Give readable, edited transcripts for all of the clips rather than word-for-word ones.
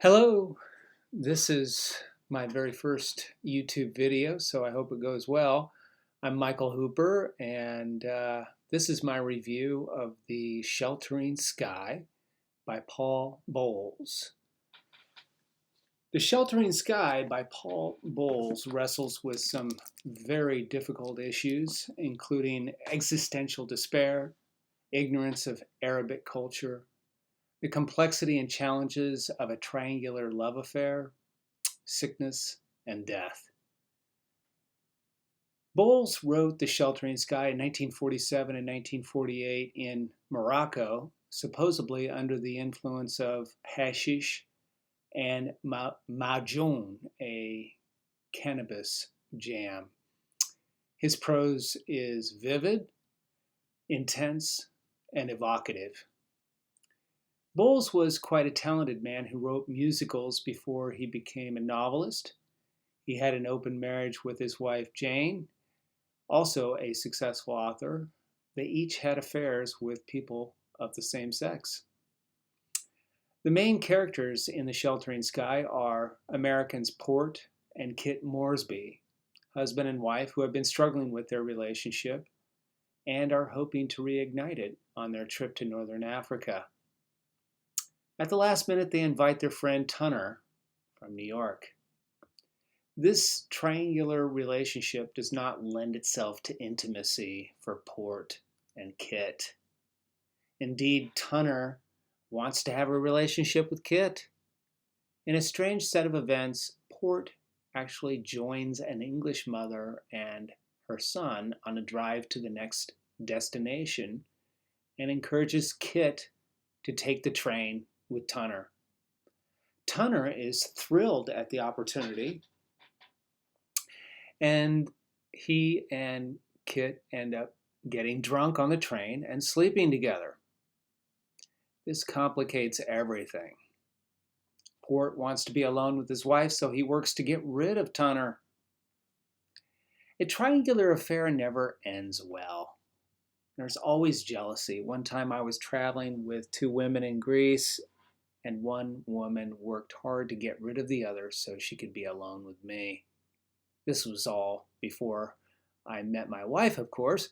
Hello, this is my very first YouTube video, so I hope it goes well. I'm Michael Hooper, and this is my review of The Sheltering Sky by Paul Bowles. The Sheltering Sky by Paul Bowles wrestles with some very difficult issues, including existential despair, ignorance of Arabic culture, the complexity and challenges of a triangular love affair, sickness, and death. Bowles wrote The Sheltering Sky in 1947 and 1948 in Morocco, supposedly under the influence of hashish and mahjoun, a cannabis jam. His prose is vivid, intense, and evocative. Bowles was quite a talented man who wrote musicals before he became a novelist. He had an open marriage with his wife Jane, also a successful author. They each had affairs with people of the same sex. The main characters in The Sheltering Sky are Americans Port and Kit Moresby, husband and wife who have been struggling with their relationship and are hoping to reignite it on their trip to Northern Africa. At the last minute, they invite their friend Tunner from New York. This triangular relationship does not lend itself to intimacy for Port and Kit. Indeed, Tunner wants to have a relationship with Kit. In a strange set of events, Port actually joins an English mother and her son on a drive to the next destination and encourages Kit to take the train with Tunner. Tunner is thrilled at the opportunity, and he and Kit end up getting drunk on the train and sleeping together. This complicates everything. Port wants to be alone with his wife, so he works to get rid of Tunner. A triangular affair never ends well. There's always jealousy. One time I was traveling with two women in Greece, and one woman worked hard to get rid of the other so she could be alone with me. This was all before I met my wife, of course.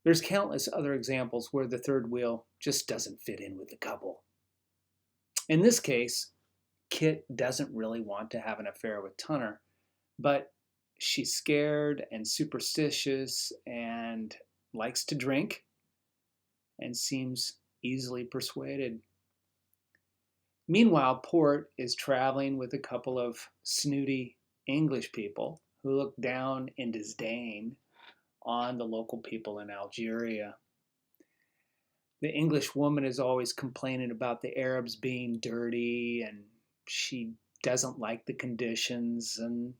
There's countless other examples where the third wheel just doesn't fit in with the couple. In this case, Kit doesn't really want to have an affair with Tunner, but she's scared and superstitious and likes to drink and seems easily persuaded. Meanwhile, Port is traveling with a couple of snooty English people who look down in disdain on the local people in Algeria. The English woman is always complaining about the Arabs being dirty, and she doesn't like the conditions, and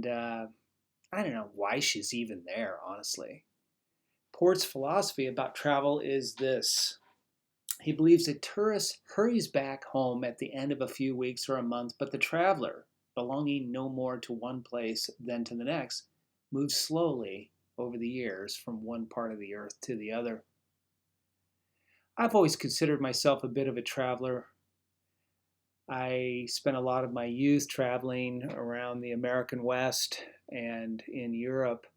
I don't know why she's even there, honestly. Port's philosophy about travel is this. He believes a tourist hurries back home at the end of a few weeks or a month, but the traveler, belonging no more to one place than to the next, moves slowly over the years from one part of the earth to the other. I've always considered myself a bit of a traveler. I spent a lot of my youth traveling around the American West and in Europe.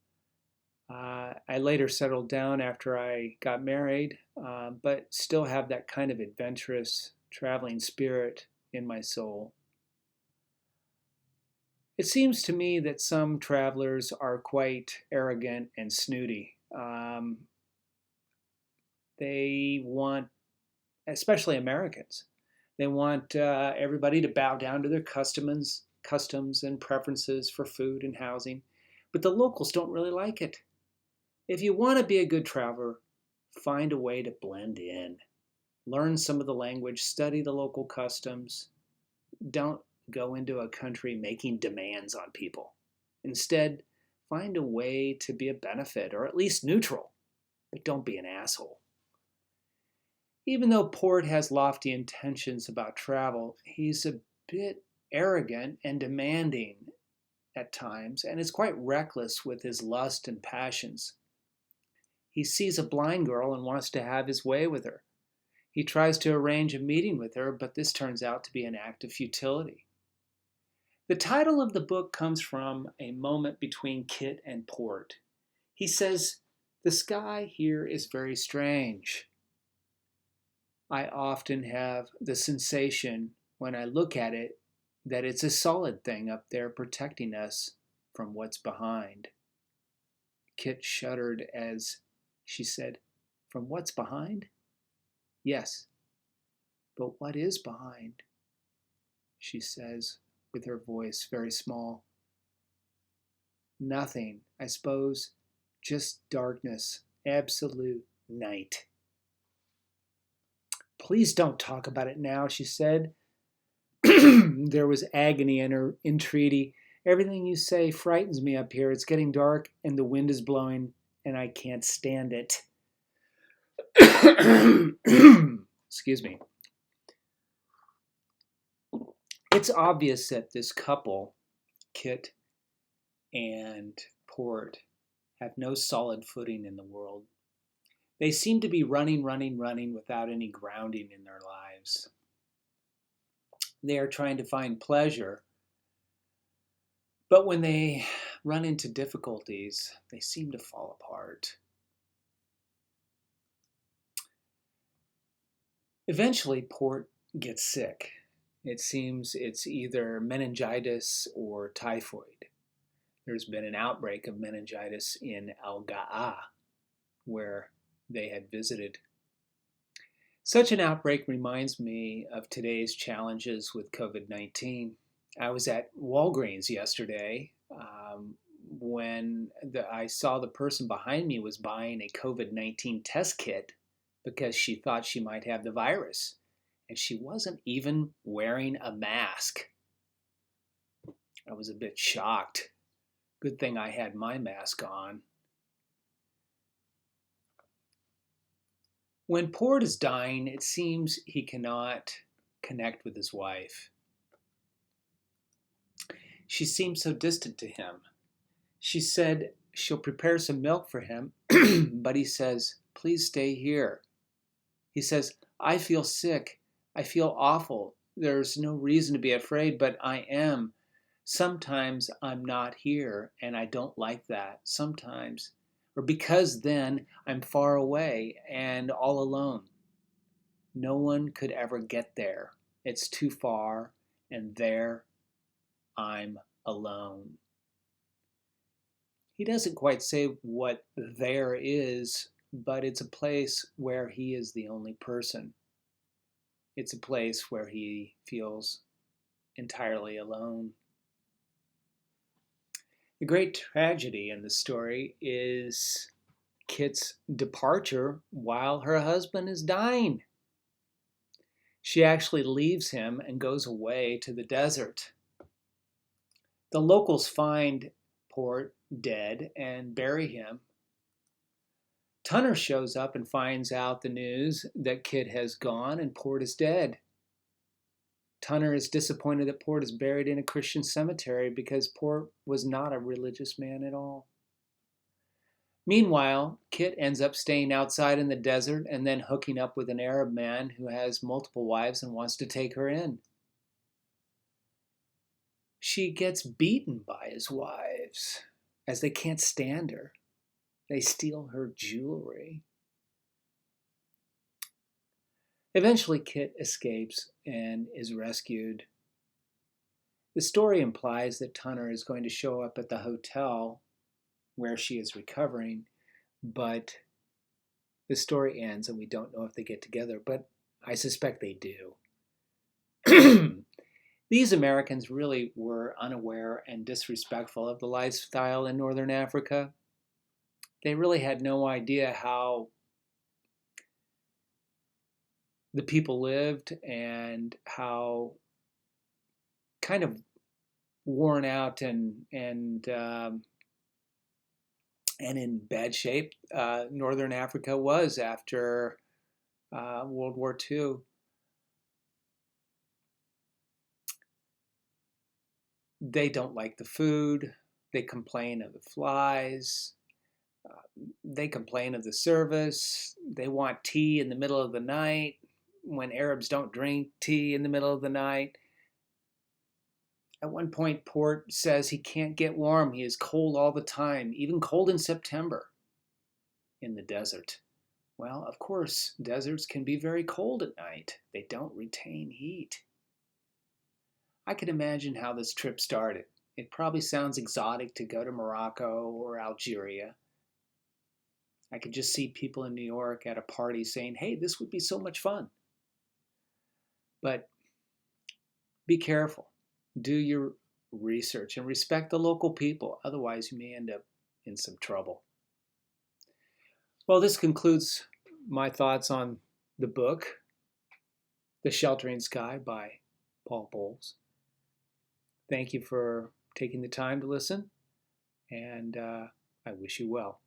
I later settled down after I got married, but still have that kind of adventurous traveling spirit in my soul. It seems to me that some travelers are quite arrogant and snooty. They want, especially Americans, they want everybody to bow down to their customs and preferences for food and housing, but the locals don't really like it. If you want to be a good traveler, find a way to blend in. Learn some of the language, study the local customs. Don't go into a country making demands on people. Instead, find a way to be a benefit, or at least neutral, but don't be an asshole. Even though Port has lofty intentions about travel, he's a bit arrogant and demanding at times, and is quite reckless with his lust and passions. He sees a blind girl and wants to have his way with her. He tries to arrange a meeting with her, but this turns out to be an act of futility. The title of the book comes from a moment between Kit and Port. He says, "The sky here is very strange. I often have the sensation when I look at it that it's a solid thing up there protecting us from what's behind." Kit shuddered as she said, "From what's behind?" "Yes, but what is behind?" she says with her voice very small. "Nothing, I suppose, just darkness, absolute night." "Please don't talk about it now," she said. There was agony in her entreaty. "Everything you say frightens me up here. It's getting dark and the wind is blowing and I can't stand it." Excuse me. It's obvious that this couple, Kit and Port, have no solid footing in the world. They seem to be running without any grounding in their lives. They are trying to find pleasure, but when they run into difficulties, they seem to fall apart. Eventually, Port gets sick. It seems it's either meningitis or typhoid. There's been an outbreak of meningitis in Al-Ga'a, where they had visited. Such an outbreak reminds me of today's challenges with COVID-19. I was at Walgreens yesterday when I saw the person behind me was buying a COVID-19 test kit because she thought she might have the virus. And she wasn't even wearing a mask. I was a bit shocked. Good thing I had my mask on. When Port is dying, it seems he cannot connect with his wife. She seems so distant to him. She said she'll prepare some milk for him, but he says, "Please stay here." He says, "I feel sick. I feel awful. There's no reason to be afraid, but I am. Sometimes I'm not here, and I don't like that. Sometimes, or because then I'm far away and all alone. No one could ever get there. It's too far, and there I'm alone." He doesn't quite say what there is, but it's a place where he is the only person. It's a place where he feels entirely alone. The great tragedy in the story is Kit's departure while her husband is dying. She actually leaves him and goes away to the desert. The locals find Port dead and bury him. Tunner shows up and finds out the news that Kit has gone and Port is dead. Tunner is disappointed that Port is buried in a Christian cemetery because Port was not a religious man at all. Meanwhile, Kit ends up staying outside in the desert and then hooking up with an Arab man who has multiple wives and wants to take her in. She gets beaten by his wives as they can't stand her. They steal her jewelry. Eventually, Kit escapes and is rescued. The story implies that Tunner is going to show up at the hotel where she is recovering, but the story ends and we don't know if they get together, but I suspect they do. These Americans really were unaware and disrespectful of the lifestyle in Northern Africa. They really had no idea how the people lived and how kind of worn out and in bad shape Northern Africa was after World War II. They don't like the food. They complain of the flies. They complain of the service. They want tea in the middle of the night. when Arabs don't drink tea in the middle of the night. At one point, Port says he can't get warm. He is cold all the time, even cold in September in the desert. Well, of course, deserts can be very cold at night. They don't retain heat. I can imagine how this trip started. It probably sounds exotic to go to Morocco or Algeria. I could just see people in New York at a party saying, hey, this would be so much fun. But be careful. Do your research and respect the local people. Otherwise, you may end up in some trouble. Well, this concludes my thoughts on the book, The Sheltering Sky by Paul Bowles. Thank you for taking the time to listen, and I wish you well.